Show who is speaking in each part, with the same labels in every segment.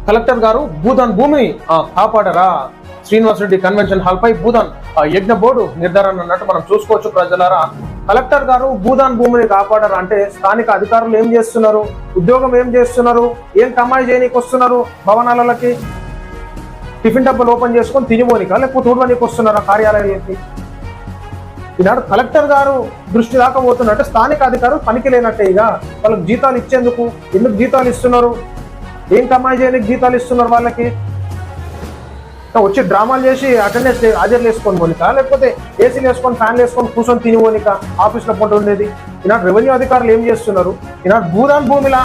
Speaker 1: Collector గారు భూదాన్ భూమిని కాపాడరా? Srinivas Reddy convention hall పై భూదాన్ యజ్ఞ బోర్డు నిర్ధారణ అన్నట్టు మనం చూసుకోవచ్చు ప్రజలారా. కలెక్టర్ గారు భూదాన్ భూమిని కాపాడరా అంటే స్థానిక అధికారులు ఏం చేస్తున్నారు, ఉద్యోగం ఏం చేస్తున్నారు, ఏం కమాయి చేయనీకి వస్తున్నారు, భవనాలకి టిఫిన్ డబ్బాలు ఓపెన్ చేసుకొని తినిపోనిక లేకపోతే ఊడవనికి వస్తున్నారా కార్యాలయాలకి? ఈనాడు కలెక్టర్ గారు దృష్టి దాకా పోతున్నట్టే స్థానిక అధికారులు పనికి లేనట్టే. ఇక వాళ్ళకి జీతాలు ఇచ్చేందుకు ఎందుకు జీతాలు ఇస్తున్నారు, ఏం కమాయి చేయడానికి జీతాలు ఇస్తున్నారు వాళ్ళకి? వచ్చి డ్రామాలు చేసి అటెండెన్స్ హాజరు వేసుకొని పోనిక లేకపోతే ఏసీలు వేసుకొని ఫ్యాన్లు వేసుకొని కూర్చొని తిని పోనిక ఆఫీస్లో పొంట ఉండేది? ఈనాడు రెవెన్యూ అధికారులు ఏం చేస్తున్నారు? ఈనాడు భూదాన్ భూమిలా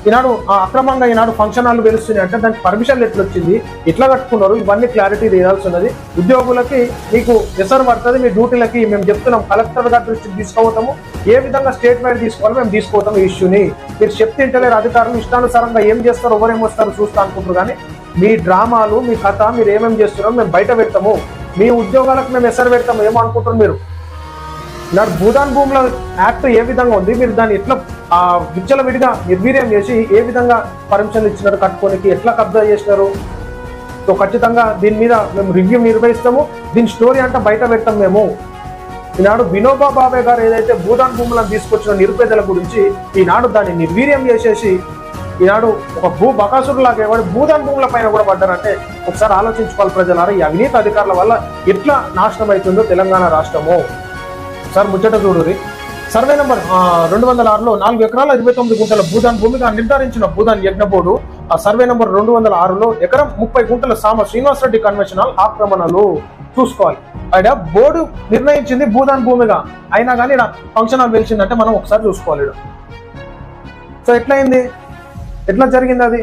Speaker 1: ఈనాడు అక్రమంగా ఈనాడు ఫంక్షన్ హాల్ వెలుస్తున్నాయి అంటే దానికి పర్మిషన్ ఎట్లా వచ్చింది, ఎట్లా కట్టుకున్నారు, ఇవన్నీ క్లారిటీ తీయాల్సి ఉన్నది. ఉద్యోగులకి మీకు ఎసరు పడుతుంది, మీ డ్యూటీలకి మేము చెప్తున్నాం, కలెక్టర్ గారి దృష్టికి తీసుకుపోతాము, ఏ విధంగా స్టేట్మెంట్ తీసుకోవాలో మేము తీసుకుపోతాము ఈ ఇష్యూని. మీరు చెప్తుంటలేరు అధికారులు, ఇష్టానుసారంగా ఏం చేస్తారో ఎవరేం వస్తారో చూస్తా అనుకుంటారు. కానీ మీ డ్రామాలు, మీ కథ, మీరు ఏమేమి చేస్తున్నారో మేము బయట పెడతాము, మీ ఉద్యోగాలకు మేము ఎసరు పెడతాము ఏమో అనుకుంటారు మీరు. ఈనాడు భూదాన్ భూముల యాక్ట్ ఏ విధంగా ఉంది, మీరు దాన్ని ఎట్లా విచ్చల విడిగా నిర్వీర్యం చేసి ఏ విధంగా పర్మిషన్లు ఇచ్చినారు, కట్టుకోనికి ఎట్లా కబ్జా చేసినారు? సో ఖచ్చితంగా దీని మీద మేము రివ్యూ నిర్వహిస్తాము, దీని స్టోరీ అంతా బయట పెడతాం మేము. ఈనాడు వినోబా భావే గారు ఏదైతే భూదాన్ భూములను తీసుకొచ్చిన నిరుపేదల గురించి ఈనాడు దాన్ని నిర్వీర్యం చేసేసి ఈనాడు ఒక బకాసురు లాగా ఎవరు భూదాన్ భూముల పైన కూడా పడ్డారంటే ఒకసారి ఆలోచించుకోవాలి ప్రజలారా. ఈ అవినీతి అధికారుల వల్ల ఎట్లా నాశనం అవుతుందో తెలంగాణ రాష్ట్రము. సార్ ముచ్చట చూడురి. సర్వే నెంబర్ 206లో 4 ఎకరాల 29 గుంటల భూదాన్ భూమిగా నిర్ధారించిన భూదాన్ యజ్ఞ బోర్డు ఆ సర్వే నెంబర్ 206లో ఎకరం 30 గుంటల సామ శ్రీనివాస్ రెడ్డి కన్వెన్షన్ హాల్ ఆక్రమణలు చూసుకోవాలి. ఆయన బోర్డు నిర్ణయించింది భూదాన్ భూమిగా, అయినా కానీ ఫంక్షన్ హాల్ వెలిసిందంటే మనం ఒకసారి చూసుకోవాలి. సో ఎట్లయింది, ఎట్లా జరిగింది అది?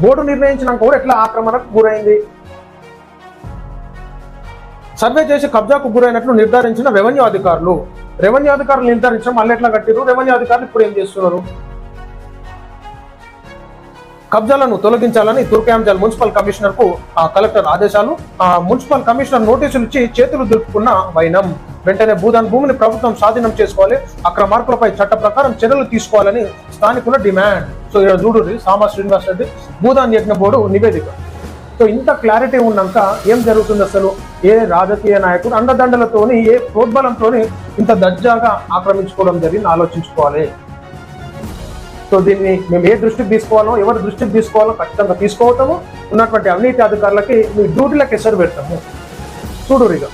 Speaker 1: బోర్డు నిర్ణయించినాక కూడా ఎట్లా ఆక్రమణకు గురైంది? సర్వే చేసి కబ్జాకు గురైనట్లు నిర్ధారించిన రెవెన్యూ అధికారులు నిర్ధారించడం మళ్ళీ ఎట్లా కట్టిరు? రెవెన్యూ అధికారులు ఇప్పుడు ఏం చేస్తున్నారు? కబ్జాలను తొలగించాలని తుర్కయాంజల్ మున్సిపల్ కమిషనర్ కు కలెక్టర్ ఆదేశాలు. మున్సిపల్ కమిషనర్ నోటీసులు ఇచ్చి చేతులు దులుపుకున్న వైనం. వెంటనే భూదాన్ భూమిని ప్రభుత్వం స్వాధీనం చేసుకోవాలి, అక్రమార్కులపై చట్ట ప్రకారం చర్యలు తీసుకోవాలని స్థానికుల డిమాండ్. సో ఇక్కడ చూడు సామా శ్రీనివాస్ రెడ్డి భూదాన్ యజ్ఞ బోర్డు నివేదిక. సో ఇంత క్లారిటీ ఉన్నాక ఏం జరుగుతుంది అసలు? ఏ రాజకీయ నాయకుడు అండదండలతోని, ఏ ప్రోద్బలంతోని ఇంత దర్జాగా ఆక్రమించుకోవడం జరిగింది ఆలోచించుకోవాలి. సో దీన్ని మేము ఏ దృష్టికి తీసుకోవాలో, ఎవరి దృష్టికి తీసుకోవాలో ఖచ్చితంగా తీసుకోవటము. ఉన్నటువంటి అవినీతి అధికారులకి మీ డ్యూటీలకు ఎసరు పెడతాము. చూడు ఇక